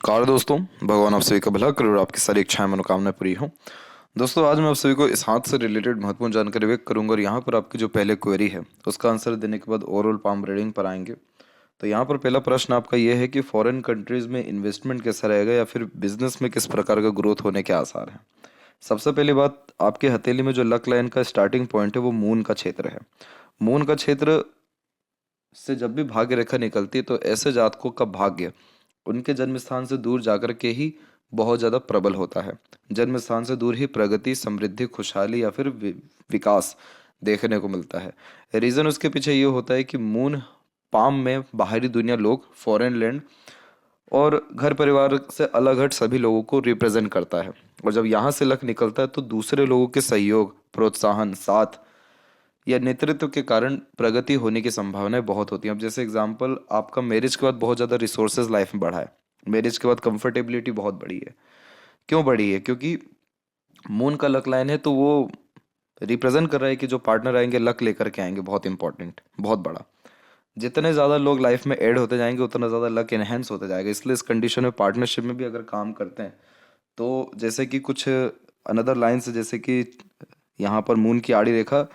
नमस्कार दोस्तों। भगवान आप सभी का भला करे और आपकी सारी इच्छाएं मनोकामनाएं पूरी हों। दोस्तों, आज मैं आप सभी को इस हाथ से रिलेटेड महत्वपूर्ण जानकारी व्यक्त करूंगा और यहाँ पर आपकी जो पहले क्वेरी है उसका आंसर देने के बाद ओवरऑल पाम रीडिंग पर आएंगे। तो यहाँ पर पहला प्रश्न आपका ये है कि फॉरेन कंट्रीज में इन्वेस्टमेंट कैसा रहेगा या फिर बिजनेस में किस प्रकार का ग्रोथ होने के आसार हैं। सबसे पहली बात, आपके हथेली में जो लक लाइन का स्टार्टिंग पॉइंट है वो मून का क्षेत्र है। मून का क्षेत्र से जब भी भाग्य रेखा निकलती है तो ऐसे जातकों का भाग्य उनके जन्म स्थान से दूर जाकर के ही बहुत ज़्यादा प्रबल होता है। जन्म स्थान से दूर ही प्रगति, समृद्धि, खुशहाली या फिर विकास देखने को मिलता है। रीज़न उसके पीछे ये होता है कि मून पाम में बाहरी दुनिया, लोग, फॉरेन लैंड और घर परिवार से अलग हट सभी लोगों को रिप्रेजेंट करता है। और जब यहाँ से लक निकलता है तो दूसरे लोगों के सहयोग, प्रोत्साहन, साथ या नेतृत्व के कारण प्रगति होने की संभावनाएं बहुत होती हैं। अब जैसे एग्जांपल, आपका मैरिज के बाद बहुत ज़्यादा रिसोर्सेज लाइफ में बढ़ा है। मैरिज के बाद कंफर्टेबिलिटी बहुत बढ़ी है। क्यों बढ़ी है? क्योंकि मून का लक लाइन है तो वो रिप्रेजेंट कर रहा है कि जो पार्टनर आएंगे लक लेकर के आएंगे, बहुत इंपॉर्टेंट, बहुत बड़ा। जितने ज़्यादा लोग लाइफ में ऐड होते जाएंगे उतना ज़्यादा लक एनहेंस होता जाएगा। इसलिए इस कंडीशन में पार्टनरशिप में भी अगर काम करते हैं तो जैसे कि कुछ अनदर लाइन्स, जैसे कि यहाँ पर मून की आड़ी रेखा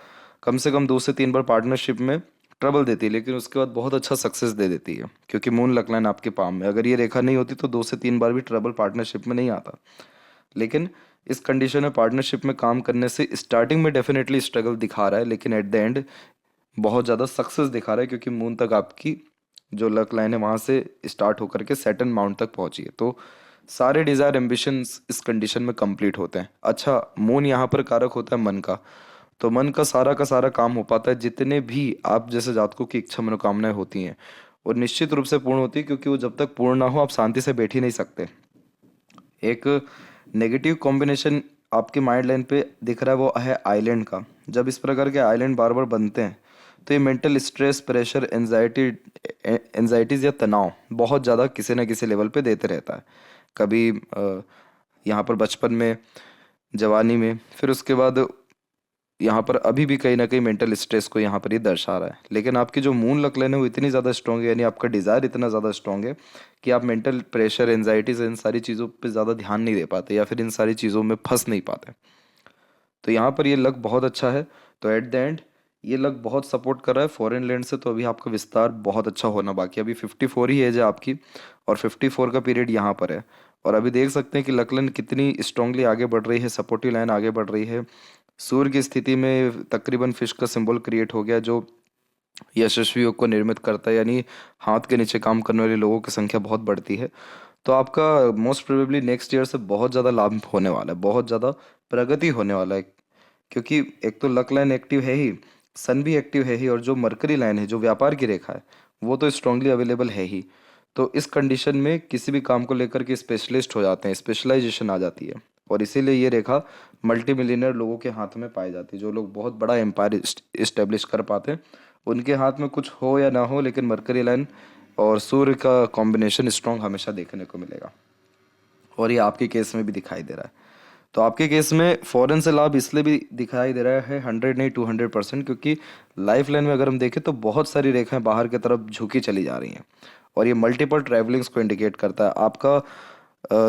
कम से कम 2 से 3 बार पार्टनरशिप में ट्रबल देती है, लेकिन उसके बाद बहुत अच्छा सक्सेस दे देती है, क्योंकि मून लक लाइन आपके पाम में। अगर ये रेखा नहीं होती तो 2 से 3 बार भी ट्रबल पार्टनरशिप में नहीं आता। लेकिन इस कंडीशन में पार्टनरशिप में काम करने से स्टार्टिंग में डेफिनेटली स्ट्रगल दिखा रहा है, लेकिन एट द एंड बहुत ज़्यादा सक्सेस दिखा रहा है, क्योंकि मून तक आपकी जो लक लाइन है वहाँ से स्टार्ट होकर के सैटर्न माउंट तक पहुंची है। तो सारे डिज़ायर एम्बिशंस इस कंडीशन में कंप्लीट होते हैं। अच्छा, मून यहाँ पर कारक होता है मन का। तो मन का सारा काम हो पाता है। जितने भी आप जैसे जातकों की इच्छा मनोकामनाएं होती हैं और निश्चित रूप से पूर्ण होती है, क्योंकि वो जब तक पूर्ण ना हो आप शांति से बैठ ही नहीं सकते। एक नेगेटिव कॉम्बिनेशन आपके माइंड लाइन पे दिख रहा है वो है आइलैंड का। जब इस प्रकार के आइलैंड बार बार बनते हैं तो ये मेंटल स्ट्रेस, प्रेशर, एंजाइटीज या तनाव बहुत ज़्यादा किसी न किसी लेवल पे देते रहता है। कभी यहाँ पर बचपन में, जवानी में, फिर उसके बाद यहाँ पर अभी भी कहीं ना कहीं मेंटल स्ट्रेस को यहाँ पर ये दर्शा रहा है। लेकिन आपकी जो मून लक लाइन है वो इतनी ज़्यादा स्ट्रांग है, यानी आपका डिज़ायर इतना ज़्यादा स्ट्रांग है कि आप मेंटल प्रेशर, एंजाइटीज, इन सारी चीज़ों पे ज़्यादा ध्यान नहीं दे पाते या फिर इन सारी चीज़ों में फंस नहीं पाते। तो यहाँ पर ये लक बहुत अच्छा है। तो एट द एंड ये लक बहुत सपोर्ट कर रहा है फॉरेन लैंड से। तो अभी आपका विस्तार बहुत अच्छा होना बाकी है। अभी 54 ही एज है आपकी और 54 का पीरियड यहाँ पर है। और अभी देख सकते हैं कि लक लाइन कितनी स्ट्रांगली आगे बढ़ रही है, सपोर्टिव लाइन आगे बढ़ रही है। सूर्य की स्थिति में तकरीबन फिश का सिंबल क्रिएट हो गया, जो यशस्वी योग को निर्मित करता है, यानी हाथ के नीचे काम करने वाले लोगों की संख्या बहुत बढ़ती है। तो आपका मोस्ट प्रोबेबली नेक्स्ट ईयर से बहुत ज़्यादा लाभ होने वाला है, बहुत ज़्यादा प्रगति होने वाला है। क्योंकि एक तो लक लाइन एक्टिव है ही, सन भी एक्टिव है ही, और जो मरकरी लाइन है जो व्यापार की रेखा है वो तो स्ट्रांगली अवेलेबल है ही। तो इस कंडीशन में किसी भी काम को लेकर के स्पेशलिस्ट हो जाते हैं, स्पेशलाइजेशन आ जाती है। और इसीलिए ये रेखा मल्टी मिलियनर लोगों के हाथ में पाई जाती है। जो लोग बहुत बड़ा एम्पायर इस्टेब्लिश कर पाते हैं उनके हाथ में कुछ हो या ना हो, लेकिन मरकरी लाइन और सूर्य का कॉम्बिनेशन स्ट्रांग हमेशा देखने को मिलेगा। और ये आपके केस में भी दिखाई दे रहा है। तो आपके केस में फॉरेन से लाभ इसलिए भी दिखाई दे रहा है 100 नहीं 200%, क्योंकि लाइफ लाइन में अगर हम देखें तो बहुत सारी रेखाएं बाहर की तरफ झुकी चली जा रही हैं। और ये मल्टीपल ट्रैवलिंग्स को इंडिकेट करता है। आपका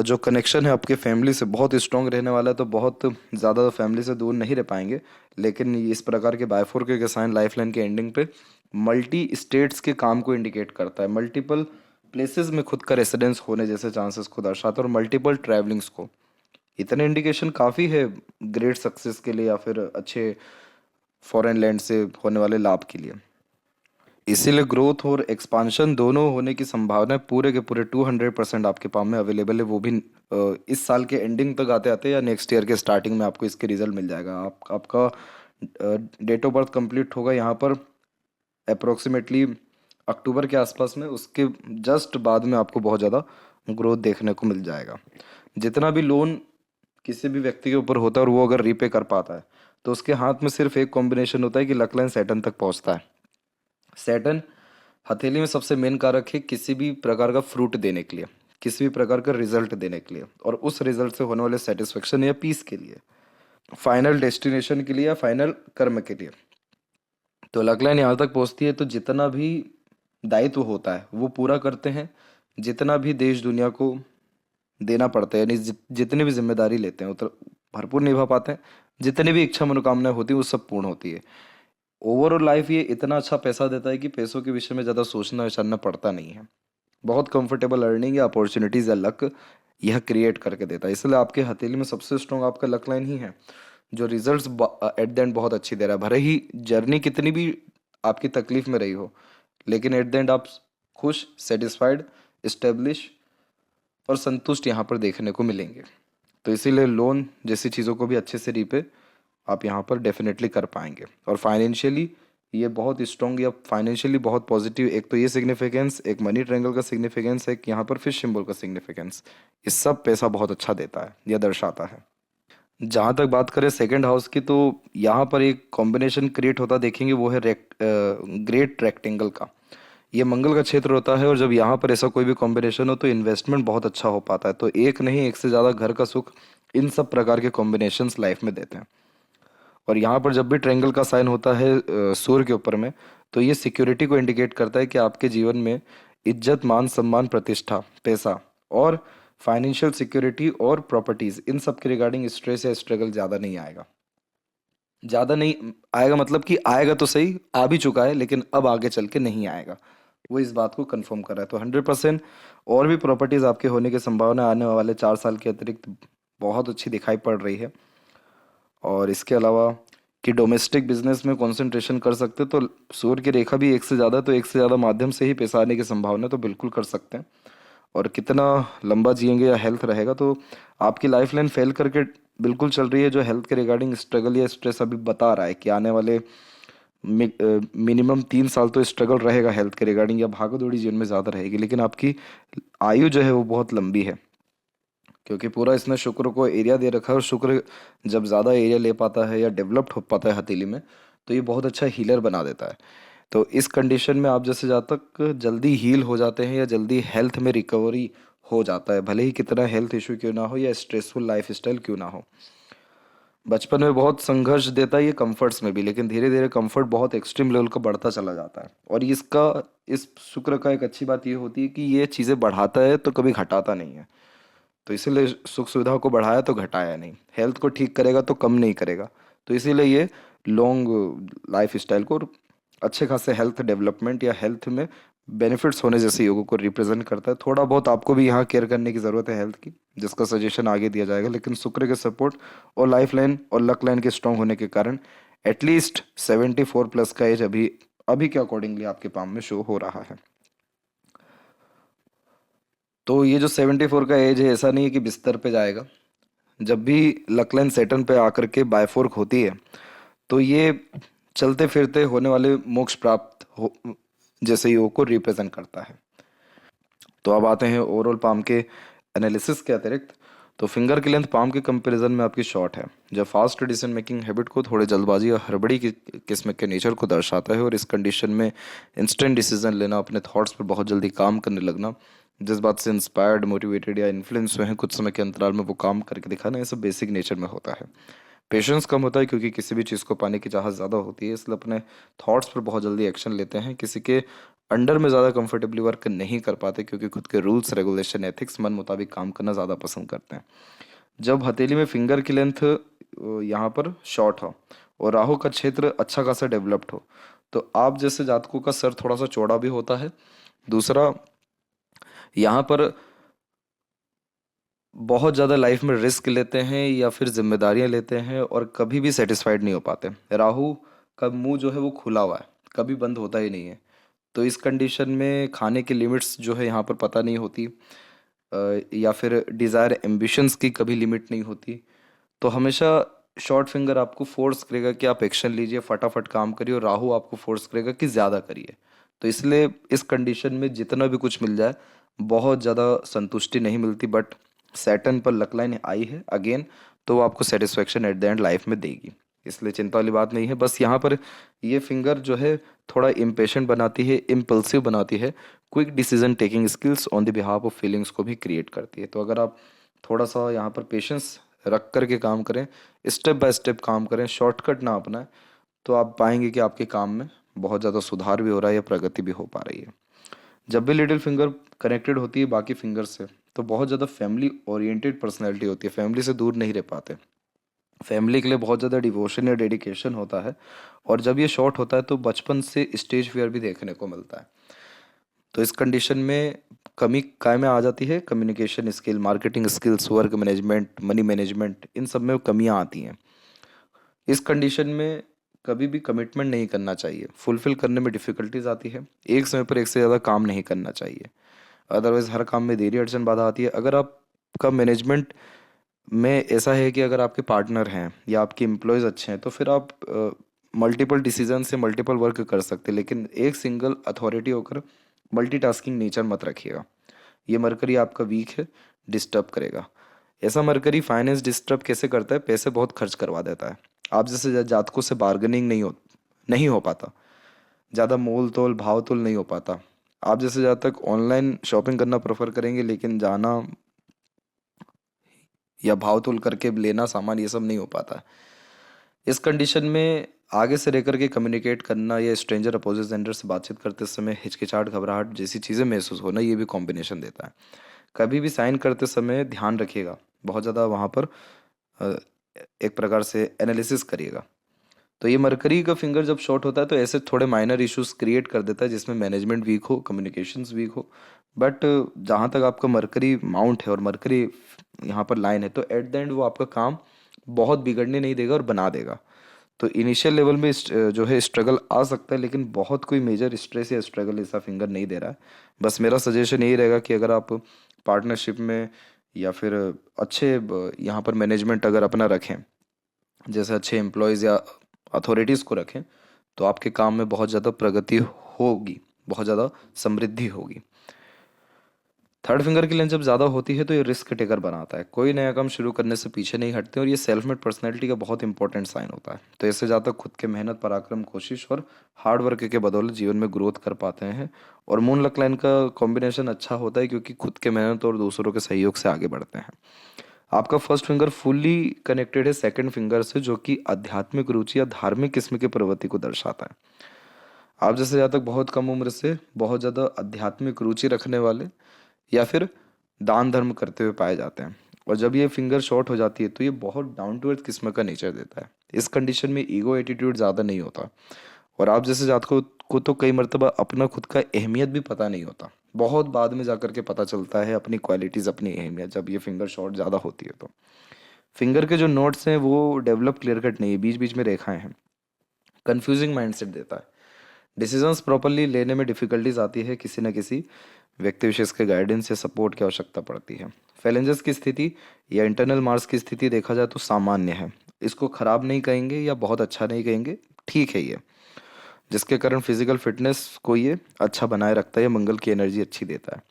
जो कनेक्शन है आपके फैमिली से बहुत स्ट्रांग रहने वाला है। तो बहुत ज़्यादा फैमिली से दूर नहीं रह पाएंगे, लेकिन इस प्रकार के बायफोर के साइन लाइफ लाइन के एंडिंग पे मल्टी स्टेट्स के काम को इंडिकेट करता है। मल्टीपल प्लेसेस में खुद का रेसिडेंस होने जैसे चांसेस को दर्शाता है, और मल्टीपल ट्रैवलिंग्स को। इतने इंडिकेशन काफ़ी है ग्रेट सक्सेस के लिए या फिर अच्छे फॉरेन लैंड से होने वाले लाभ के लिए। इसीलिए ग्रोथ और एक्सपांशन दोनों होने की संभावना पूरे के पूरे 200% आपके पास में अवेलेबल है। वो भी इस साल के एंडिंग तक आते आते या नेक्स्ट ईयर के स्टार्टिंग में आपको इसके रिजल्ट मिल जाएगा। आपका डेट ऑफ बर्थ कंप्लीट होगा यहाँ पर अप्रोक्सीमेटली अक्टूबर के आसपास में। उसके जस्ट बाद में आपको बहुत ज़्यादा ग्रोथ देखने को मिल जाएगा। जितना भी लोन किसी भी व्यक्ति के ऊपर होता है और वो अगर रीपे कर पाता है तो उसके हाथ में सिर्फ एक कॉम्बिनेशन होता है कि लक लाइन सैटर्न तक पहुंचता है। सैटर्न हथेली में सबसे मेन कारक है किसी भी प्रकार का फ्रूट देने के लिए, किसी भी प्रकार का रिजल्ट देने के लिए, और उस रिजल्ट से होने वाले सेटिस्फेक्शन या पीस के लिए, फाइनल डेस्टिनेशन के लिए या फाइनल कर्म के लिए। तो लक लाइन यहाँ तक पहुँचती है तो जितना भी दायित्व होता है वो पूरा करते हैं। जितना भी देश दुनिया को देना पड़ता है, यानी जितनी भी जिम्मेदारी लेते हैं उतना भरपूर निभा पाते हैं। जितनी भी इच्छा मनोकामनाएं होती हैं वो सब पूर्ण होती है। ओवरऑल लाइफ ये इतना अच्छा पैसा देता है कि पैसों के विषय में ज़्यादा सोचना विचारना पड़ता नहीं है। बहुत कंफर्टेबल अर्निंग या अपॉर्चुनिटीज़ या लक यह क्रिएट करके देता है। इसलिए आपके हथेली में सबसे स्ट्रॉन्ग आपका लक लाइन ही है, जो रिजल्ट्स एट द एंड बहुत अच्छी दे रहा है। भले ही जर्नी कितनी भी आपकी तकलीफ में रही हो, लेकिन एट द एंड आप खुश, सेटिस्फाइड, स्टेब्लिश और संतुष्ट यहाँ पर देखने को मिलेंगे। तो इसीलिए लोन जैसी चीज़ों को भी अच्छे से रीपे आप यहाँ पर डेफिनेटली कर पाएंगे। और फाइनेंशियली ये बहुत स्ट्रॉन्ग या फाइनेंशियली बहुत पॉजिटिव, एक तो ये सिग्निफिकेंस, एक मनी ट्रायंगल का सिग्निफिकेंस, एक यहाँ पर फिश सिंबल का सिग्निफिकेंस, ये सब पैसा बहुत अच्छा देता है या दर्शाता है। जहाँ तक बात करें सेकंड हाउस की, तो यहाँ पर एक कॉम्बिनेशन क्रिएट होता देखेंगे, वो है ग्रेट रेक्टेंगल का। ये मंगल का क्षेत्र होता है, और जब यहाँ पर ऐसा कोई भी कॉम्बिनेशन हो तो इन्वेस्टमेंट बहुत अच्छा हो पाता है। तो एक नहीं, एक से ज़्यादा घर का सुख इन सब प्रकार के कॉम्बिनेशंस लाइफ में देते हैं। और यहाँ पर जब भी ट्रायंगल का साइन होता है सूर्य के ऊपर में, तो ये सिक्योरिटी को इंडिकेट करता है कि आपके जीवन में इज्जत, मान सम्मान, प्रतिष्ठा, पैसा और फाइनेंशियल सिक्योरिटी और प्रॉपर्टीज, इन सब के रिगार्डिंग स्ट्रेस या स्ट्रगल ज़्यादा नहीं आएगा। ज़्यादा नहीं आएगा मतलब कि आएगा तो सही, आ भी चुका है, लेकिन अब आगे चल के नहीं आएगा। वो इस बात को कंफर्म कर रहा है। तो 100% और भी प्रॉपर्टीज़ आपके होने की संभावना आने वाले 4 साल के अतिरिक्त बहुत अच्छी दिखाई पड़ रही है। और इसके अलावा कि डोमेस्टिक बिजनेस में कंसंट्रेशन कर सकते, तो सूर्य की रेखा भी एक से ज़्यादा, तो एक से ज़्यादा माध्यम से ही पैसा आने की संभावना तो बिल्कुल कर सकते हैं। और कितना लंबा जिएंगे या हेल्थ रहेगा, तो आपकी लाइफ लाइन फेल करके बिल्कुल चल रही है, जो हेल्थ के रिगार्डिंग स्ट्रगल या स्ट्रेस अभी बता रहा है कि आने वाले मिनिमम 3 साल तो स्ट्रगल रहेगा हेल्थ के रिगार्डिंग, या भागदौड़ी जीवन में ज़्यादा रहेगी। लेकिन आपकी आयु जो है वो बहुत लंबी है, क्योंकि पूरा इसने शुक्र को एरिया दे रखा है, और शुक्र जब ज़्यादा एरिया ले पाता है या डेवलप्ड हो पाता है हथेली में, तो ये बहुत अच्छा हीलर बना देता है। तो इस कंडीशन में आप जैसे जहाँ तक जल्दी हील हो जाते हैं या जल्दी हेल्थ में रिकवरी हो जाता है, भले ही कितना हेल्थ इशू क्यों ना हो या स्ट्रेसफुल लाइफ स्टाइल क्यों ना हो। बचपन में बहुत संघर्ष देता है ये कंफर्ट्स में भी, लेकिन धीरे धीरे कंफर्ट बहुत एक्सट्रीम लेवल का बढ़ता चला जाता है। और इसका, इस शुक्र का एक अच्छी बात ये होती है कि ये चीज़ें बढ़ाता है तो कभी घटाता नहीं है। तो इसीलिए सुख सुविधा को बढ़ाया तो घटाया नहीं, हेल्थ को ठीक करेगा तो कम नहीं करेगा। तो इसीलिए ये लॉन्ग लाइफ स्टाइल को, अच्छे खासे हेल्थ डेवलपमेंट या हेल्थ में बेनिफिट्स होने जैसे योगों को रिप्रेजेंट करता है। थोड़ा बहुत आपको भी यहाँ केयर करने की ज़रूरत है हेल्थ की, जिसका सजेशन आगे दिया जाएगा, लेकिन शुक्र के सपोर्ट और लाइफ लाइन और लक लाइन के स्ट्रांग होने के कारण एटलीस्ट 74+ का एज अभी अभी के अकॉर्डिंगली आपके पाम में शो हो रहा है। तो ये जो 74 का एज है, ऐसा नहीं है कि बिस्तर पे जाएगा। जब भी लकलाइन सेटन पे आकर के बायफोर्क होती है, तो ये चलते फिरते होने वाले मोक्ष प्राप्त हो जैसे योग को रिप्रेजेंट करता है। तो अब आते हैं ओवरऑल पाम के एनालिसिस के अतिरिक्त। तो फिंगर की लेंथ पाम के कंपैरिजन में आपकी शॉर्ट है, जो फास्ट डिसीजन मेकिंग हैबिट को, थोड़े जल्दबाजी और हड़बड़ी की किस्म के नेचर को दर्शाता है। और इस कंडीशन में इंस्टेंट डिसीजन लेना, अपने थॉट्स पर बहुत जल्दी काम करने लगना, जिस बात से इंस्पायर्ड, मोटिवेटेड या इन्फ्लुएंस हुए हैं, कुछ समय के अंतराल में वो काम करके दिखाना, ये सब बेसिक नेचर में होता है। पेशेंस कम होता है, क्योंकि किसी भी चीज़ को पाने की चाहत ज़्यादा होती है, इसलिए अपने थॉट्स पर बहुत जल्दी एक्शन लेते हैं। किसी के अंडर में ज़्यादा कंफर्टेबली वर्क नहीं कर पाते, क्योंकि खुद के रूल्स, रेगुलेशन, एथिक्स, मन मुताबिक काम करना ज़्यादा पसंद करते हैं। जब हथेली में फिंगर की लेंथ यहाँ पर शॉर्ट हो और राहु का क्षेत्र अच्छा खासा डेवलप्ड हो, तो आप जैसे जातकों का सर थोड़ा सा चौड़ा भी होता है। दूसरा, यहाँ पर बहुत ज़्यादा लाइफ में रिस्क लेते हैं या फिर जिम्मेदारियां लेते हैं, और कभी भी सेटिस्फाइड नहीं हो पाते। राहु का मुंह जो है वो खुला हुआ है, कभी बंद होता ही नहीं है। तो इस कंडीशन में खाने की लिमिट्स जो है यहाँ पर पता नहीं होती, या फिर डिज़ायर एम्बिशंस की कभी लिमिट नहीं होती। तो हमेशा शॉर्ट फिंगर आपको फोर्स करेगा कि आप एक्शन लीजिए, फटाफट काम करिए, और राहु आपको फोर्स करेगा कि ज़्यादा करिए। तो इसलिए इस कंडीशन में जितना भी कुछ मिल जाए, बहुत ज़्यादा संतुष्टि नहीं मिलती। बट सैटर्न पर लकलाइन आई है अगेन, तो वो आपको satisfaction at the end life में देगी, इसलिए चिंता वाली बात नहीं है। बस यहाँ पर ये फिंगर जो है थोड़ा इम्पेशेंट बनाती है, इम्पल्सिव बनाती है, quick decision taking skills on the behalf of feelings को भी क्रिएट करती है। तो अगर आप थोड़ा सा यहाँ पर पेशेंस रख करके काम करें, स्टेप बाय स्टेप काम करें, शॉर्टकट ना अपनाएं, तो आप पाएंगे कि आपके काम में बहुत ज़्यादा सुधार भी हो रहा है या प्रगति भी हो पा रही है। जब भी लिटिल फिंगर कनेक्टेड होती है बाकी फिंगर से, तो बहुत ज़्यादा फैमिली ओरिएंटेड पर्सनैलिटी होती है, फैमिली से दूर नहीं रह पाते, फैमिली के लिए बहुत ज़्यादा डिवोशन या डेडिकेशन होता है। और जब ये शॉर्ट होता है तो बचपन से स्टेज फियर भी देखने को मिलता है। तो इस कंडीशन में कमी काय में आ जाती है, communication skill, marketing skills, work management, money management, इन सब में कमियां आती हैं। इस कंडीशन में कभी भी कमिटमेंट नहीं करना चाहिए, फुलफिल करने में डिफ़िकल्टीज आती है, एक समय पर एक से ज़्यादा काम नहीं करना चाहिए, अदरवाइज हर काम में देरी अड़चन बाधा आती है। अगर आपका मैनेजमेंट में ऐसा है कि अगर आपके पार्टनर हैं या आपके एम्प्लॉयज़ अच्छे हैं तो फिर आप मल्टीपल डिसीजन से मल्टीपल वर्क कर सकते हैं, लेकिन एक सिंगल अथॉरिटी होकर मल्टीटास्किंग नेचर मत रखिएगा। ये मरकरी आपका वीक है, डिस्टर्ब करेगा। ऐसा मरकरी फाइनेंस डिस्टर्ब कैसे करता है? पैसे बहुत खर्च करवा देता है। आप जैसे जातकों से बार्गेनिंग नहीं हो पाता, ज़्यादा मोल तोल भाव तोल नहीं हो पाता। आप जैसे जातक ऑनलाइन शॉपिंग करना प्रेफर करेंगे, लेकिन जाना या भाव तोल करके लेना सामान ये सब नहीं हो पाता। इस कंडीशन में आगे से रह करके कम्युनिकेट करना या स्ट्रेंजर अपोजिट जेंडर से बातचीत करते समय हिचकिचाहट, घबराहट जैसी चीज़ें महसूस होना, ये भी कॉम्बिनेशन देता है। कभी भी साइन करते समय ध्यान रखिएगा, बहुत ज़्यादा वहाँ पर अ, एक प्रकार से एनालिसिस करिएगा। तो ये मरकरी का फिंगर जब शॉर्ट होता है तो ऐसे थोड़े माइनर इश्यूज क्रिएट कर देता है, जिसमें मैनेजमेंट वीक हो, कम्युनिकेशंस वीक हो। बट जहाँ तक आपका मरकरी माउंट है और मरकरी यहाँ पर लाइन है, तो एट द एंड वो आपका काम बहुत बिगड़ने नहीं देगा और बना देगा। तो इनिशियल लेवल में जो है स्ट्रगल आ सकता है, लेकिन बहुत कोई मेजर स्ट्रेस या स्ट्रगल ऐसा फिंगर नहीं दे रहा है। बस मेरा सजेशन यही रहेगा कि अगर आप पार्टनरशिप में या फिर अच्छे यहाँ पर मैनेजमेंट अगर अपना रखें, जैसे अच्छे एम्प्लॉयज़ या अथॉरिटीज़ को रखें, तो आपके काम में बहुत ज़्यादा प्रगति होगी, बहुत ज़्यादा समृद्धि होगी। थर्ड फिंगर की लेंथ जब ज़्यादा होती है तो ये रिस्क टेकर बनाता है, कोई नया काम शुरू करने से पीछे नहीं हटते, और ये सेल्फ मेड पर्सनैलिटी का बहुत इंपॉर्टेंट साइन होता है। तो इससे ज़्यादा खुद के मेहनत, पराक्रम, कोशिश और हार्ड वर्क के बदौलत जीवन में ग्रोथ कर पाते हैं। और मून लक लाइन का कॉम्बिनेशन अच्छा होता है क्योंकि खुद के मेहनत और दूसरों के सहयोग से आगे बढ़ते हैं। आपका फर्स्ट फिंगर फुल्ली कनेक्टेड है सेकंड फिंगर से, जो कि आध्यात्मिक रुचि या धार्मिक किस्म की प्रवृत्ति को दर्शाता है। आप जैसे जातक बहुत कम उम्र से बहुत ज़्यादा आध्यात्मिक रुचि रखने वाले या फिर दान धर्म करते हुए पाए जाते हैं। और जब ये फिंगर शॉर्ट हो जाती है तो ये बहुत डाउन टू अर्थ किस्म का नेचर देता है। इस कंडीशन में ईगो एटीट्यूड ज़्यादा नहीं होता, और आप जैसे जातकों को तो कई मर्तबा अपना खुद का अहमियत भी पता नहीं होता, बहुत बाद में जाकर के पता चलता है अपनी क्वालिटीज़, अपनी अहमियत, जब ये फिंगर शॉर्ट ज़्यादा होती है तो। फिंगर के जो नोट्स हैं वो डेवलप क्लियर कट नहीं है, बीच बीच में रेखाएं हैं, कंफ्यूजिंग माइंडसेट देता है, डिसीजंस प्रॉपरली लेने में डिफिकल्टीज आती है, किसी न किसी व्यक्ति विशेष के गाइडेंस या सपोर्ट की आवश्यकता पड़ती है। फैलेंजेस की स्थिति या इंटरनल मार्क्स की स्थिति देखा जाए तो सामान्य है, इसको खराब नहीं कहेंगे या बहुत अच्छा नहीं कहेंगे, ठीक है ये, जिसके कारण फिजिकल फिटनेस को ये अच्छा बनाए रखता है, मंगल की एनर्जी अच्छी देता है।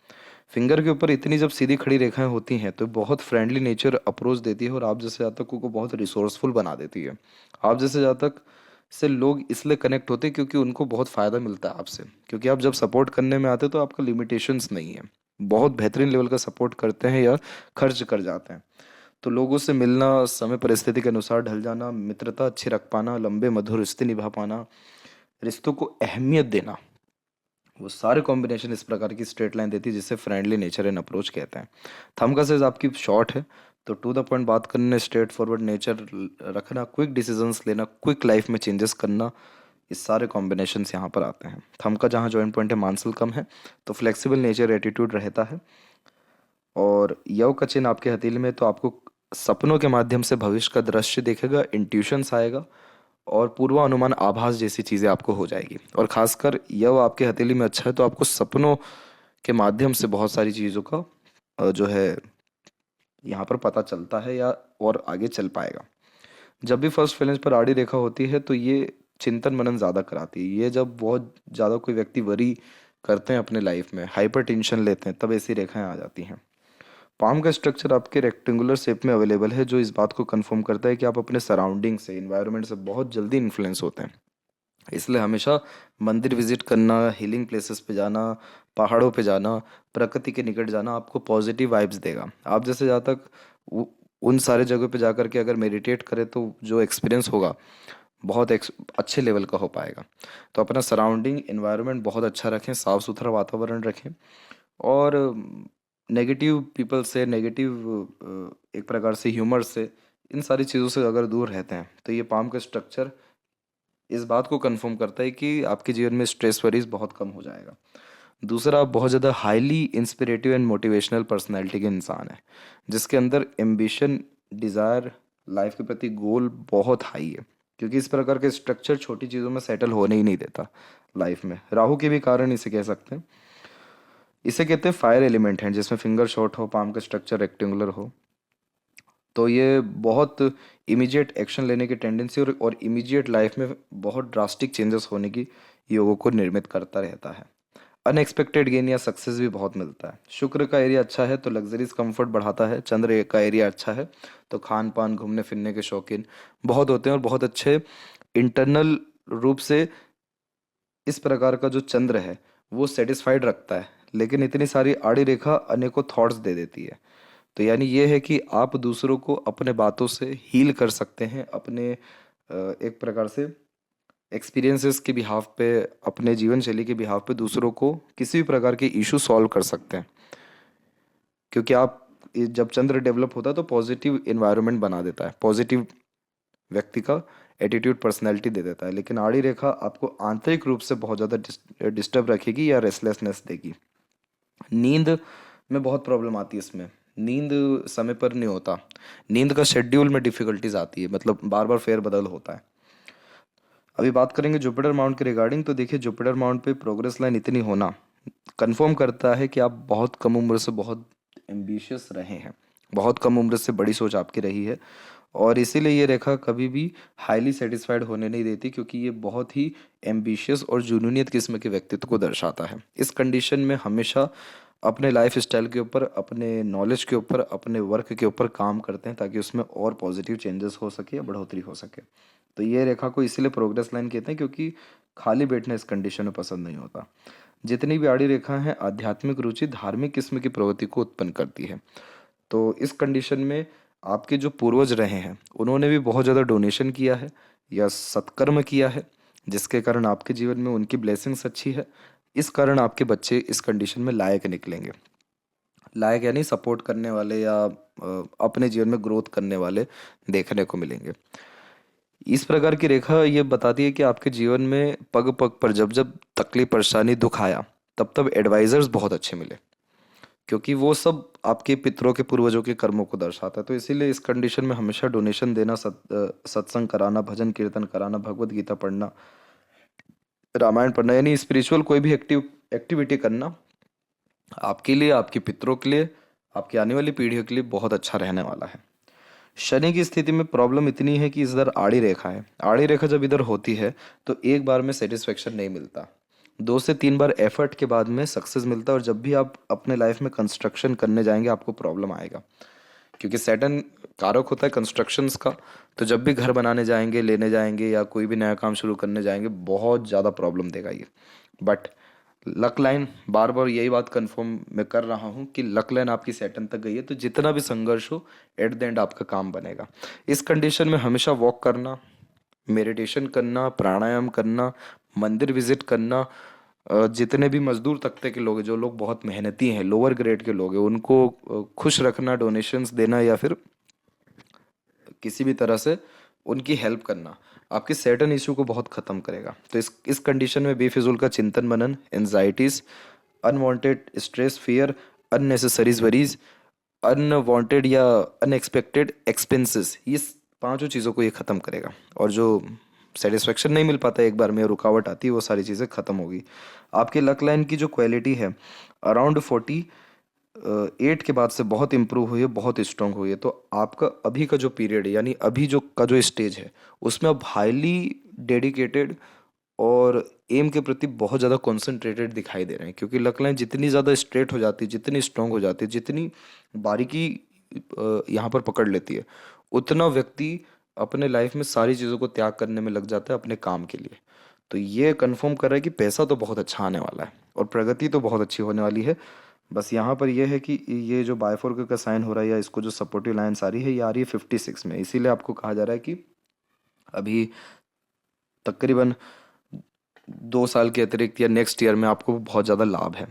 फिंगर के ऊपर इतनी जब सीधी खड़ी रेखाएं होती हैं तो बहुत फ्रेंडली नेचर अप्रोच देती है और आप जैसे जातकों को बहुत रिसोर्सफुल बना देती है। आप जैसे जातक से लोग इसलिए कनेक्ट होते हैं क्योंकि उनको बहुत फ़ायदा मिलता है आपसे, क्योंकि आप जब सपोर्ट करने में आते हो तो आपका लिमिटेशंस नहीं है, बहुत बेहतरीन लेवल का सपोर्ट करते हैं या खर्च कर जाते हैं। तो लोगों से मिलना, समय परिस्थिति के अनुसार ढल जाना, मित्रता अच्छी रख पाना, लंबे मधुर रिश्ते निभा पाना, रिश्तों को अहमियत देना, वो सारे कॉम्बिनेशन इस प्रकार की स्ट्रेट लाइन देती है जिसे फ्रेंडली नेचर एंड अप्रोच कहते हैं। थंब का साइज आपकी शॉर्ट है, तो टू द पॉइंट बात करने, स्ट्रेट फॉरवर्ड नेचर रखना, क्विक डिसीजंस लेना, क्विक लाइफ में चेंजेस करना, इस सारे कॉम्बिनेशंस यहाँ पर आते हैं। थंब का जहाँ जॉइंट पॉइंट है मांसल कम है, तो फ्लेक्सिबल नेचर एटीट्यूड रहता है। और यव का चिन्ह आपके हथेली में, तो आपको सपनों के माध्यम से भविष्य का दृश्य देखेगा, इंट्यूशंस आएगा और पूर्वानुमान, आभास जैसी चीज़ें आपको हो जाएगी। और खासकर यह आपके हथेली में अच्छा है तो आपको सपनों के माध्यम से बहुत सारी चीज़ों का जो है यहाँ पर पता चलता है या और आगे चल पाएगा। जब भी फर्स्ट फैलेंज पर आड़ी रेखा होती है तो ये चिंतन मनन ज़्यादा कराती है। ये जब बहुत ज़्यादा कोई व्यक्ति वरी करते हैं अपने लाइफ में, हाइपर टेंशन लेते हैं, तब ऐसी रेखाएं आ जाती हैं। पाम का स्ट्रक्चर आपके रेक्टेंगुलर शेप में अवेलेबल है, जो इस बात को कंफर्म करता है कि आप अपने सराउंडिंग से, इन्वायरमेंट से बहुत जल्दी इन्फ्लुएंस होते हैं। इसलिए हमेशा मंदिर विजिट करना, हीलिंग प्लेसेस पे जाना, पहाड़ों पे जाना, प्रकृति के निकट जाना आपको पॉजिटिव वाइब्स देगा। आप जैसे जहाँ तक उन सारे जगह पे जाकर के अगर मेडिटेट करें तो जो एक्सपीरियंस होगा बहुत अच्छे लेवल का हो पाएगा। तो अपना सराउंडिंग इन्वायरमेंट बहुत अच्छा रखें, साफ़ सुथरा वातावरण रखें, और नेगेटिव पीपल से, नेगेटिव एक प्रकार से ह्यूमर से, इन सारी चीज़ों से अगर दूर रहते हैं तो ये पाम का स्ट्रक्चर इस बात को कंफर्म करता है कि आपके जीवन में स्ट्रेस वरीज बहुत कम हो जाएगा। दूसरा, आप बहुत ज़्यादा हाईली इंस्पिरेटिव एंड मोटिवेशनल पर्सनैलिटी के इंसान है, जिसके अंदर एम्बिशन, डिज़ायर, लाइफ के प्रति गोल बहुत हाई है, क्योंकि इस प्रकार के स्ट्रक्चर छोटी चीज़ों में सेटल होने ही नहीं देता लाइफ में। राहु के भी कारण इसे कह सकते हैं। इसे कहते हैं फायर एलिमेंट हैं, जिसमें फिंगर शॉट हो, पाम का स्ट्रक्चर रेक्टेंगुलर हो, तो ये बहुत इमीडिएट एक्शन लेने की टेंडेंसी और इमीडिएट लाइफ में बहुत ड्रास्टिक चेंजेस होने की योगों को निर्मित करता रहता है। अनएक्सपेक्टेड गेन या सक्सेस भी बहुत मिलता है। शुक्र का एरिया अच्छा है तो लग्जरीज कंफर्ट बढ़ाता है। चंद्र का एरिया अच्छा है तो खान पान, घूमने फिरने के शौकीन बहुत होते हैं, और बहुत अच्छे इंटरनल रूप से इस प्रकार का जो चंद्र है वो सेटिस्फाइड रखता है। लेकिन इतनी सारी आड़ी रेखा अनेकों थॉट्स दे देती है। तो यानी ये है कि आप दूसरों को अपने बातों से हील कर सकते हैं, अपने एक प्रकार से एक्सपीरियंसेस के बिहाफ पे, अपने जीवन शैली के बिहाफ पे दूसरों को किसी भी प्रकार के इशू सॉल्व कर सकते हैं। क्योंकि आप जब चंद्र डेवलप होता है तो पॉजिटिव इन्वायरमेंट बना देता है, पॉजिटिव व्यक्ति का एटीट्यूड, पर्सनैलिटी दे देता है। लेकिन आड़ी रेखा आपको आंतरिक रूप से बहुत ज़्यादा डिस्टर्ब रखेगी या रेस्टलेसनेस देगी। नींद में बहुत प्रॉब्लम आती है इसमें। नींद समय पर नहीं होता, नींद का शेड्यूल में डिफिकल्टीज आती है, मतलब बार बार फेरबदल होता है। अभी बात करेंगे जुपिटर माउंट के रिगार्डिंग, तो देखिए जुपिटर माउंट पे प्रोग्रेस लाइन इतनी होना कंफर्म करता है कि आप बहुत कम उम्र से बहुत एम्बिशियस रहे हैं, बहुत कम उम्र से बड़ी सोच आपकी रही है, और इसीलिए ये रेखा कभी भी हाईली सेटिस्फाइड होने नहीं देती, क्योंकि ये बहुत ही एम्बिशियस और जुनूनियत किस्म के व्यक्तित्व को दर्शाता है। इस कंडीशन में हमेशा अपने लाइफ स्टाइल के ऊपर, अपने नॉलेज के ऊपर, अपने वर्क के ऊपर काम करते हैं ताकि उसमें और पॉजिटिव चेंजेस हो सके या बढ़ोतरी हो सके। तो ये रेखा को इसीलिए प्रोग्रेस लाइन कहते हैं, क्योंकि खाली बैठना इस कंडीशन में पसंद नहीं होता। जितनी भी आड़ी रेखा हैं आध्यात्मिक रुचि, धार्मिक किस्म की प्रवृत्ति को उत्पन्न करती है। तो इस कंडीशन में आपके जो पूर्वज रहे हैं उन्होंने भी बहुत ज़्यादा डोनेशन किया है या सत्कर्म किया है, जिसके कारण आपके जीवन में उनकी ब्लेसिंग्स अच्छी है। इस कारण आपके बच्चे इस कंडीशन में लायक निकलेंगे। लायक यानी सपोर्ट करने वाले या अपने जीवन में ग्रोथ करने वाले देखने को मिलेंगे। इस प्रकार की रेखा ये बताती है कि आपके जीवन में पग पग पर जब जब तकलीफ, परेशानी, दुख आया, तब तब एडवाइजर्स बहुत अच्छे मिले, क्योंकि वो सब आपके पितरों के, पूर्वजों के कर्मों को दर्शाता है। तो इसीलिए इस कंडीशन में हमेशा डोनेशन देना, सत्संग कराना, भजन कीर्तन कराना, भगवत गीता पढ़ना, रामायण पढ़ना, यानी स्पिरिचुअल कोई भी एक्टिविटी करना आपके लिए, आपके पितरों के लिए, आपकी आने वाली पीढ़ियों के लिए बहुत अच्छा रहने वाला है। शनि की स्थिति में प्रॉब्लम इतनी है कि इधर आड़ी रेखा है। आड़ी रेखा जब इधर होती है तो एक बार में सेटिस्फेक्शन नहीं मिलता, 2 से 3 बार एफर्ट के बाद में सक्सेस मिलता है। और जब भी आप अपने लाइफ में कंस्ट्रक्शन करने जाएंगे आपको प्रॉब्लम आएगा, क्योंकि सैटर्न कारक होता है कंस्ट्रक्शंस का। तो जब भी घर बनाने जाएंगे, लेने जाएंगे या कोई भी नया काम शुरू करने जाएंगे, बहुत ज़्यादा प्रॉब्लम देगा ये। बट लक लाइन, बार बार यही बात कंफर्म मैं कर रहा हूँ कि लक लाइन आपकी सैटर्न तक गई है, तो जितना भी संघर्ष हो एट द एंड आपका काम बनेगा। इस कंडीशन में हमेशा वॉक करना, मेडिटेशन करना, प्राणायाम करना, मंदिर विजिट करना, जितने भी मजदूर तबके के लोग हैं, जो लोग बहुत मेहनती हैं, लोअर ग्रेड के लोग हैं, उनको खुश रखना, डोनेशंस देना या फिर किसी भी तरह से उनकी हेल्प करना आपके सैटर्न इशू को बहुत ख़त्म करेगा। तो इस कंडीशन में बेफिजूल का चिंतन मनन, anxieties, unwanted stress, fear, unnecessaries worries, unwanted या अनएक्सपेक्टेड एक्सपेंसेस, ये पांचों चीज़ों को ये ख़त्म करेगा। और जो सेटिस्फेक्शन नहीं मिल पाता एक बार में, रुकावट आती है, वो सारी चीज़ें ख़त्म होगी। आपके लक लाइन की जो क्वालिटी है अराउंड 48 के बाद से बहुत इंप्रूव हुई है, बहुत स्ट्रांग हुई है। तो आपका अभी का जो पीरियड है, यानी अभी जो स्टेज है, उसमें आप हाईली डेडिकेटेड और एम के प्रति बहुत ज़्यादा कॉन्सेंट्रेटेड दिखाई दे रहे हैं। क्योंकि लक लाइन जितनी ज़्यादा स्ट्रेट हो जाती है, जितनी स्ट्रांग हो जाती है, जितनी बारीकी यहाँ पर पकड़ लेती है, उतना व्यक्ति अपने लाइफ में सारी चीज़ों को त्याग करने में लग जाता है अपने काम के लिए। तो ये कंफर्म कर रहा है कि पैसा तो बहुत अच्छा आने वाला है और प्रगति तो बहुत अच्छी होने वाली है। बस यहाँ पर यह है कि ये जो बायफोर्क का साइन हो रहा है या इसको जो सपोर्टिव लाइन्स आ रही है, ये आ रही है 56 में। इसीलिए आपको कहा जा रहा है कि अभी तकरीबन 2 साल के अतिरिक्त या नेक्स्ट ईयर में आपको बहुत ज़्यादा लाभ है।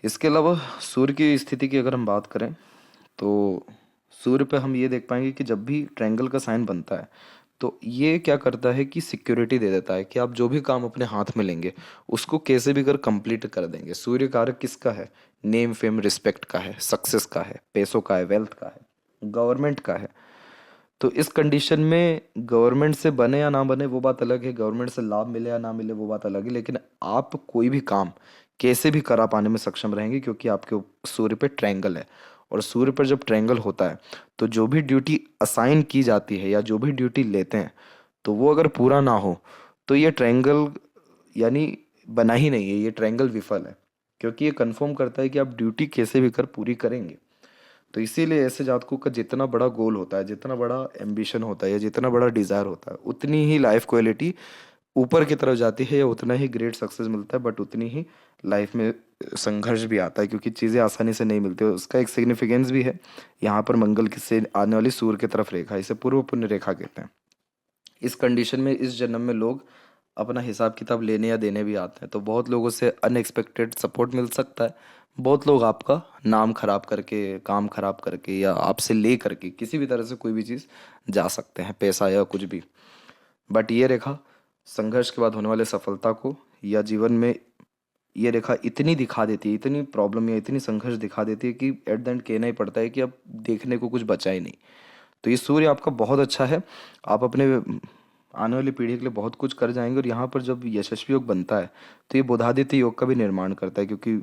इसके अलावा सूर्य की स्थिति की अगर हम बात करें तो सूर्य पे हम ये देख पाएंगे कि जब भी ट्रायंगल का साइन बनता है तो ये क्या करता है कि सिक्योरिटी दे देता है कि आप जो भी काम अपने हाथ में लेंगे उसको कैसे भी कर कंप्लीट कर देंगे। सूर्य कारक किसका है? नेम फेम रिस्पेक्ट का है, सक्सेस का है, पैसों का है, वेल्थ का है, गवर्नमेंट का है। तो इस कंडीशन में गवर्नमेंट से बने या ना बने वो बात अलग है, गवर्नमेंट से लाभ मिले या ना मिले वो बात अलग है, लेकिन आप कोई भी काम कैसे भी करा पाने में सक्षम रहेंगे क्योंकि आपके सूर्य पे ट्रायंगल है। और सूर्य पर जब ट्रायंगल होता है तो जो भी ड्यूटी असाइन की जाती है या जो भी ड्यूटी लेते हैं तो वो अगर पूरा ना हो तो ये ट्रायंगल यानी बना ही नहीं है, ये ट्रायंगल विफल है, क्योंकि ये कंफर्म करता है कि आप ड्यूटी कैसे भी कर पूरी करेंगे। तो इसीलिए ऐसे जातकों का जितना बड़ा गोल होता है, जितना बड़ा एम्बिशन होता है या जितना बड़ा डिज़ायर होता है, उतनी ही लाइफ क्वालिटी ऊपर की तरफ जाती है या उतना ही ग्रेट सक्सेस मिलता है, बट उतनी ही लाइफ में संघर्ष भी आता है क्योंकि चीज़ें आसानी से नहीं मिलती। उसका एक सिग्निफिकेंस भी है। यहाँ पर मंगल की से आने वाली सूर्य की तरफ रेखा, इसे पूर्व पुण्य रेखा कहते हैं। इस कंडीशन में इस जन्म में लोग अपना हिसाब किताब लेने या देने भी आते हैं, तो बहुत लोगों से अनएक्सपेक्टेड सपोर्ट मिल सकता है। बहुत लोग आपका नाम खराब करके, काम खराब करके या आपसे ले करके किसी भी तरह से कोई भी चीज़ जा सकते हैं, पैसा या कुछ भी। बट ये रेखा संघर्ष के बाद होने वाले सफलता को या जीवन में ये रेखा इतनी दिखा देती है, इतनी प्रॉब्लम या इतनी संघर्ष दिखा देती है कि एट द एंड कहना ही पड़ता है कि अब देखने को कुछ बचा ही नहीं। तो ये सूर्य आपका बहुत अच्छा है, आप अपने आने वाली पीढ़ी के लिए बहुत कुछ कर जाएंगे। और यहाँ पर जब यशस्वी योग बनता है तो ये बुधादित्य योग का भी निर्माण करता है क्योंकि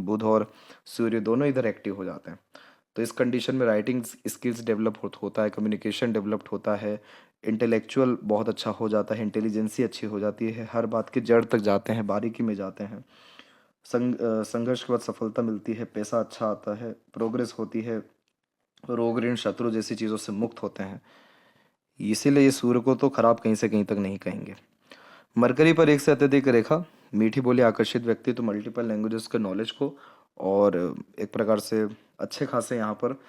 बुध और सूर्य दोनों इधर एक्टिव हो जाते हैं। तो इस कंडीशन में राइटिंग स्किल्स डेवलप होता है, कम्युनिकेशन डेवलप्ड होता है, इंटेलेक्चुअल बहुत अच्छा हो जाता है, इंटेलिजेंसी अच्छी हो जाती है, हर बात की जड़ तक जाते हैं, बारीकी में जाते हैं। संघर्ष के बाद सफलता मिलती है, पैसा अच्छा आता है, प्रोग्रेस होती है, रोग ऋण शत्रु जैसी चीज़ों से मुक्त होते हैं। इसीलिए ये सूर्य को तो खराब कहीं से कहीं तक नहीं कहेंगे। मरकरी पर एक से अत्यधिक रेखा, मीठी बोली आकर्षित व्यक्ति तो मल्टीपल लैंग्वेजेस के नॉलेज को और एक प्रकार से अच्छे खासे यहाँ पर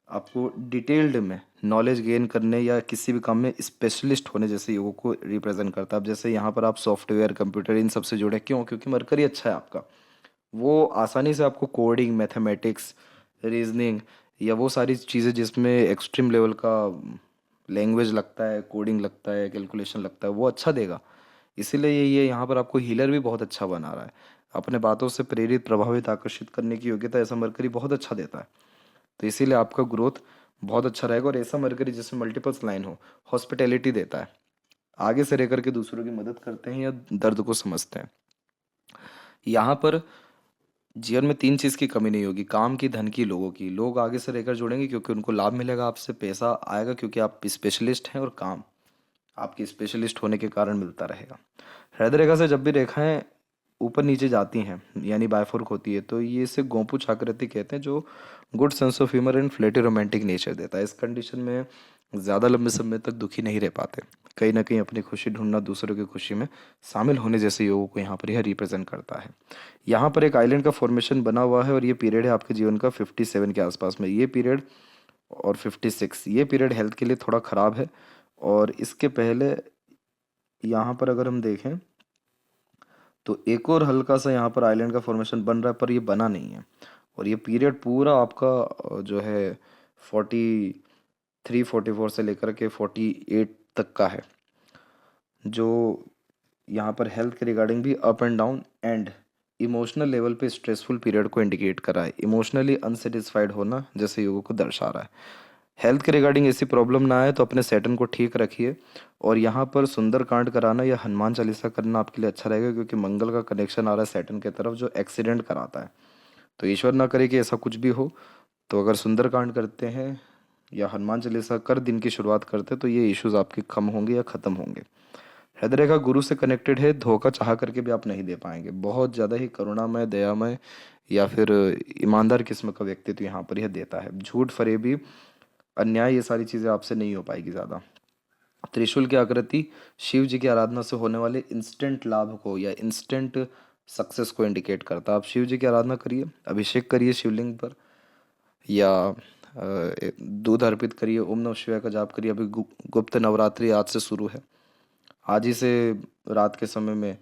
आपको डिटेल्ड में नॉलेज गेन करने या किसी भी काम में स्पेशलिस्ट होने जैसे योगों को रिप्रेजेंट करता है। अब जैसे यहाँ पर आप सॉफ्टवेयर, कंप्यूटर इन सब से जुड़े, क्यों? क्योंकि मरकरी अच्छा है आपका, वो आसानी से आपको कोडिंग, मैथमेटिक्स, रीजनिंग या वो सारी चीज़ें जिसमें एक्सट्रीम लेवल का लैंग्वेज लगता है, कोडिंग लगता है, कैलकुलेशन लगता है, वो अच्छा देगा। इसीलिए ये यहाँ पर आपको हीलर भी बहुत अच्छा बना रहा है। अपने बातों से प्रेरित, प्रभावित, आकर्षित करने की योग्यता ऐसा मरकरी बहुत अच्छा देता है। तो इसीलिए आपका ग्रोथ बहुत अच्छा रहेगा। और ऐसा मरकरी जिसमें मल्टीपल्स लाइन हो, हॉस्पिटैलिटी देता है, आगे से रह करके दूसरों की मदद करते हैं या दर्द को समझते हैं। यहाँ पर जीवन में तीन चीज़ की कमी नहीं होगी, काम की, धन की, लोगों की। लोग आगे से रहकर जुड़ेंगे क्योंकि उनको लाभ मिलेगा आपसे, पैसा आएगा क्योंकि आप स्पेशलिस्ट हैं, और काम आपके स्पेशलिस्ट होने के कारण मिलता रहेगा। हृदय रेखा से जब भी रेखाएं ऊपर नीचे जाती हैं यानी बायफोर्क होती है तो ये इसे गोंपुच आकृति कहते हैं, जो good sense of humour and flirty romantic nature देता है। इस कंडीशन में ज़्यादा लंबे समय तक दुखी नहीं रह पाते, कहीं ना कहीं अपनी खुशी ढूंढना, दूसरों की खुशी में शामिल होने जैसे योगों को यहाँ पर यह रिप्रेजेंट करता है। यहाँ पर एक आइलैंड का फॉर्मेशन बना हुआ है और ये पीरियड है आपके जीवन का 57 के आसपास में। ये पीरियड और 56, ये पीरियड हेल्थ के लिए थोड़ा ख़राब है। और इसके पहले यहाँ पर अगर हम देखें तो एक और हल्का सा यहाँ पर आइलैंड का फॉर्मेशन बन रहा है, पर ये बना नहीं है। और ये पीरियड पूरा आपका जो है 43-44 से लेकर के 48 तक का है, जो यहाँ पर हेल्थ के रिगार्डिंग भी up and down and emotional level पे स्ट्रेसफुल पीरियड को इंडिकेट कर रहा है। इमोशनली अनसेटिस्फाइड होना जैसे योगों को दर्शा रहा है। हेल्थ के रिगार्डिंग ऐसी प्रॉब्लम ना आए तो अपने सेटन को ठीक रखिए। और यहाँ पर सुंदर कांड कराना या हनुमान चालीसा करना आपके लिए अच्छा रहेगा क्योंकि मंगल का कनेक्शन आ रहा है सेटन की तरफ, जो एक्सीडेंट कराता है। तो ईश्वर ना करे कि ऐसा कुछ भी हो। तो अगर सुंदर कांड करते हैं या हनुमान चालीसा कर दिन की शुरुआत करते हैं तो ये इश्यूज आपके कम होंगे या ख़त्म होंगे। हृदय रेखा गुरु से कनेक्टेड है, धोखा चाह करके भी आप नहीं दे पाएंगे। बहुत ज़्यादा ही करुणामय, दयामय या फिर ईमानदार किस्म का व्यक्तित्व यहाँ पर यह देता है। झूठ, फरेबी, अन्याय, ये सारी चीज़ें आपसे नहीं हो पाएगी ज़्यादा। त्रिशूल की आकृति शिव जी की आराधना से होने वाले इंस्टेंट लाभ को या इंस्टेंट सक्सेस को इंडिकेट करता है। आप शिव जी की आराधना करिए, अभिषेक करिए शिवलिंग पर, या दूध अर्पित करिए, ओम नमः शिवाय का जाप करिए। अभी गुप्त नवरात्रि आज से शुरू है, आज ही से रात के समय में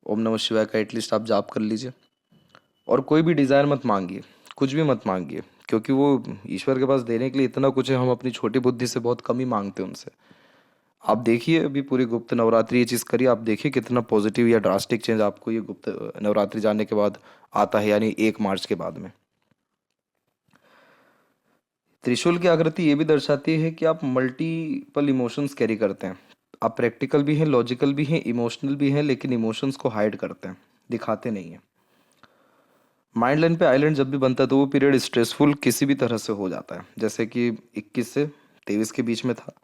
ओम नमः शिवाय का एटलीस्ट आप जाप कर लीजिए। और कोई भी डिज़ायर मत मांगिए, कुछ भी मत मांगिए, क्योंकि वो ईश्वर के पास देने के लिए इतना कुछ है, हम अपनी छोटी बुद्धि से बहुत कम ही मांगते हैं उनसे। आप देखिए अभी पूरी गुप्त नवरात्रि ये चीज़ करिए, आप देखिए कितना पॉजिटिव या ड्रास्टिक चेंज आपको ये गुप्त नवरात्रि जाने के बाद आता है, यानी 1 मार्च के बाद में। त्रिशूल की आकृति ये भी दर्शाती है कि आप मल्टीपल इमोशंस कैरी करते हैं। आप प्रैक्टिकल भी हैं, लॉजिकल भी हैं, इमोशनल भी हैं, लेकिन इमोशंस को हाइड करते हैं, दिखाते नहीं हैं। माइंड लाइन पे आइलैंड जब भी बनता है तो वो पीरियड स्ट्रेसफुल किसी भी तरह से हो जाता है, जैसे कि 21 से 23 के बीच में था।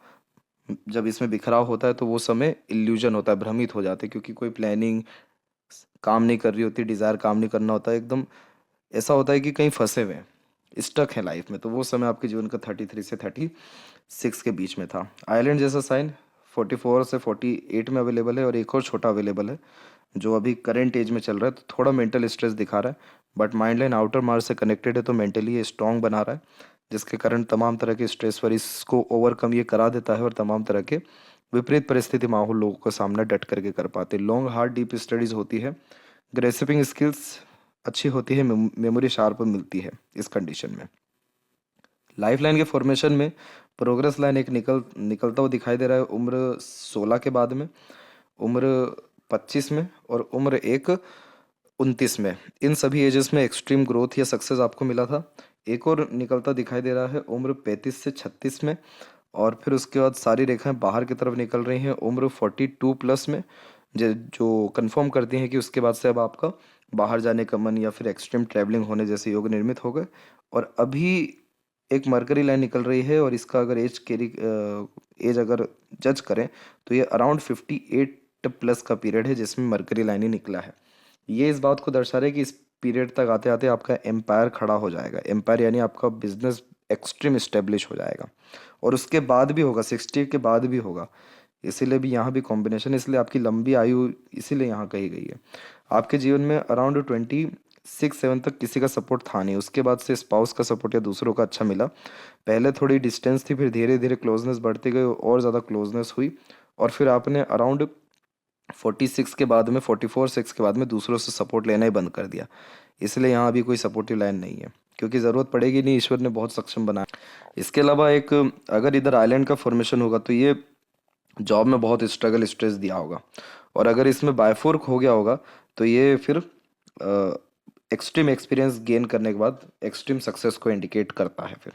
जब इसमें बिखराव होता है तो वो समय इल्यूजन होता है, भ्रमित हो जाते हैं, क्योंकि कोई प्लानिंग काम नहीं कर रही होती, डिज़ायर काम नहीं करना होता है, एकदम ऐसा होता है कि कहीं फंसे हुए हैं, स्टक है लाइफ में। तो वो समय आपके जीवन का 33 से 36 के बीच में था। आइलैंड जैसा साइन 44 से 48 में अवेलेबल है, और एक और छोटा अवेलेबल है जो अभी करंट एज में चल रहा है, तो थोड़ा मेंटल स्ट्रेस दिखा रहा है, but mind line outer Mars से कनेक्टेड है तो मेंटली ये स्ट्रांग बना रहा है, जिसके कारण तमाम तरह के स्ट्रेस वरीज को ओवरकम ये करा देता है, और तमाम तरह के विपरीत परिस्थिति माहौल लोगों का सामना डट करके कर पाते हैं। लॉन्ग हार्ड डीप स्टडीज होती है, ग्रेसिपिंग स्किल्स अच्छी होती है, मेमोरी शार्प मिलती है इस कंडीशन में। लाइफ लाइन के फॉर्मेशन में प्रोग्रेस लाइन एक निकलता हुआ दिखाई दे रहा है उम्र 16 के बाद में, उम्र 25 में, और उम्र 29 में। इन सभी एजेस में एक्सट्रीम ग्रोथ या सक्सेस आपको मिला था। एक और निकलता दिखाई दे रहा है उम्र 35 से 36 में, और फिर उसके बाद सारी रेखाएं बाहर की तरफ निकल रही हैं उम्र 42 प्लस में, जो कंफर्म करती हैं कि उसके बाद से अब आपका बाहर जाने का मन या फिर एक्सट्रीम ट्रैवलिंग होने जैसे योग निर्मित हो गए। और अभी एक मरकरी लाइन निकल रही है, और इसका अगर एज अगर जज करें तो ये अराउंड 58 प्लस का पीरियड है जिसमें मरकरी लाइन ही निकला है। ये इस बात को दर्शा रहा है कि इस पीरियड तक आते आते आपका एम्पायर खड़ा हो जाएगा। एम्पायर यानी आपका बिजनेस एक्सट्रीम स्टेब्लिश हो जाएगा, और उसके बाद भी होगा, 60 के बाद भी होगा। इसीलिए भी यहाँ भी कॉम्बिनेशन, इसलिए आपकी लंबी आयु इसीलिए यहाँ कही गई है। आपके जीवन में अराउंड 26-7 तक किसी का सपोर्ट था नहीं, उसके बाद से स्पाउस का सपोर्ट या दूसरों का अच्छा मिला। पहले थोड़ी डिस्टेंस थी, फिर धीरे धीरे क्लोजनेस बढ़ती गई, और ज़्यादा क्लोजनेस हुई, और फिर आपने अराउंड 46 के बाद में, 44-6 के बाद में दूसरों से सपोर्ट लेना ही बंद कर दिया। इसलिए यहाँ अभी कोई सपोर्टिव लाइन नहीं है, क्योंकि ज़रूरत पड़ेगी नहीं, ईश्वर ने बहुत सक्षम बनाया। इसके अलावा एक अगर इधर आइलैंड का फॉर्मेशन होगा तो ये जॉब में बहुत स्ट्रगल स्ट्रेस दिया होगा, और अगर इसमें बायफोर्क हो गया होगा तो ये फिर एक्सट्रीम एक्सपीरियंस गेन करने के बाद एक्सट्रीम सक्सेस को इंडिकेट करता है। फिर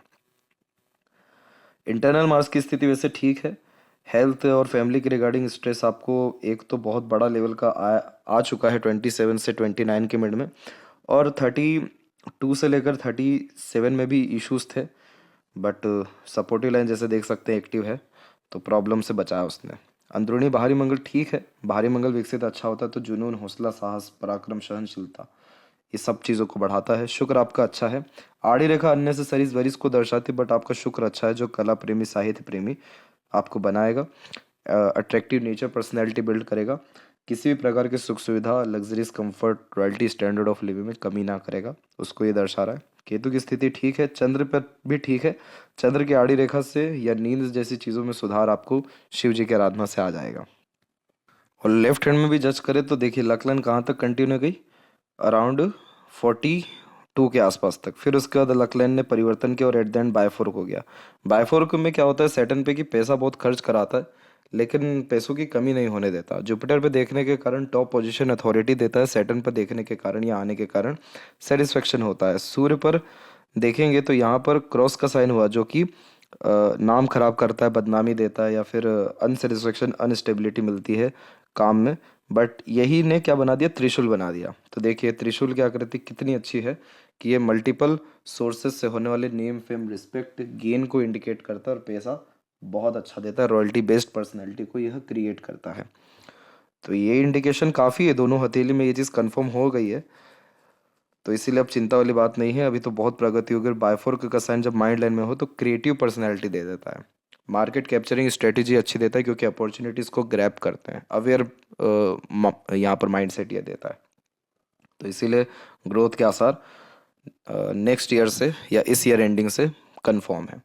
इंटरनल मार्क्स की स्थिति वैसे ठीक है। हेल्थ और फैमिली के रिगार्डिंग स्ट्रेस आपको एक तो बहुत बड़ा लेवल का आ चुका है 27 से 29 के मिड में, और 32 से लेकर 37 में भी इश्यूज थे, बट सपोर्टिव लाइन जैसे देख सकते हैं एक्टिव है, तो प्रॉब्लम से बचाया उसने। अंदरूनी बाहरी मंगल ठीक है, बाहरी मंगल विकसित अच्छा होता है तो जुनून, हौसला, साहस, पराक्रम, सहनशीलता, ये सब चीज़ों को बढ़ाता है। शुक्र आपका अच्छा है। आड़ी रेखा अननेसेसरी वरीज को दर्शाती, बट आपका शुक्र अच्छा है जो कला प्रेमी, साहित्य प्रेमी आपको बनाएगा। अट्रैक्टिव नेचर, पर्सनैलिटी बिल्ड करेगा। किसी भी प्रकार की सुख सुविधा, luxuries, comfort, royalty, standard of living में कमी ना करेगा, उसको ये दर्शा रहा है। केतु की स्थिति ठीक है, चंद्र पर भी ठीक है। चंद्र की आड़ी रेखा से या नींद जैसी चीज़ों में सुधार आपको शिव जी की आराधना से आ जाएगा। और लेफ्ट हैंड में भी जज करें तो देखिए लक लाइन कहाँ तक कंटिन्यू गई, अराउंड 42 के आसपास तक। फिर उसके बाद लक लाइन ने परिवर्तन किया और एट द एंड बायफोर्क हो गया। बायफोर्क में क्या होता है, सैटर्न पे कि पैसा बहुत खर्च कराता है लेकिन पैसों की कमी नहीं होने देता। जुपिटर पे देखने के कारण टॉप पोजीशन, अथॉरिटी देता है। सैटर्न पर देखने के कारण या आने के कारण सेटिस्फेक्शन होता है। सूर्य पर देखेंगे तो यहाँ पर क्रॉस का साइन हुआ, जो कि नाम खराब करता है, बदनामी देता है, या फिर अनसेटिस्फेक्शन, अनस्टेबिलिटी मिलती है काम में। बट यही ने क्या बना दिया, त्रिशूल बना दिया। तो देखिए त्रिशूल की आकृति कितनी अच्छी है कि ये मल्टीपल सोर्सेज से होने वाले नेम, फेम, रिस्पेक्ट, गेन को इंडिकेट करता है, और पैसा बहुत अच्छा देता है। रॉयल्टी बेस्ड पर्सनैलिटी को यह क्रिएट करता है। तो ये इंडिकेशन काफ़ी है, दोनों हथेली में ये चीज़ कंफर्म हो गई है, तो इसीलिए अब चिंता वाली बात नहीं है। अभी तो बहुत प्रगति होगी। बायफोर्क का साइन जब माइंड लाइन में हो तो क्रिएटिव पर्सनैलिटी दे देता है। मार्केट कैप्चरिंग स्ट्रेटेजी अच्छी देता है, क्योंकि अपॉर्चुनिटीज़ को ग्रैब करते हैं। अवेयर यहाँ पर माइंड सेट यह देता है, तो इसीलिए ग्रोथ के आसार नेक्स्ट ईयर से या इस ईयर एंडिंग से कंफर्म है।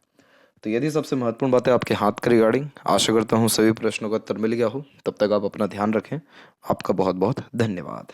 तो यदि सबसे महत्वपूर्ण बात है आपके हाथ के रिगार्डिंग, आशा करता हूँ सभी प्रश्नों का उत्तर मिल गया हो। तब तक आप अपना ध्यान रखें। आपका बहुत बहुत धन्यवाद।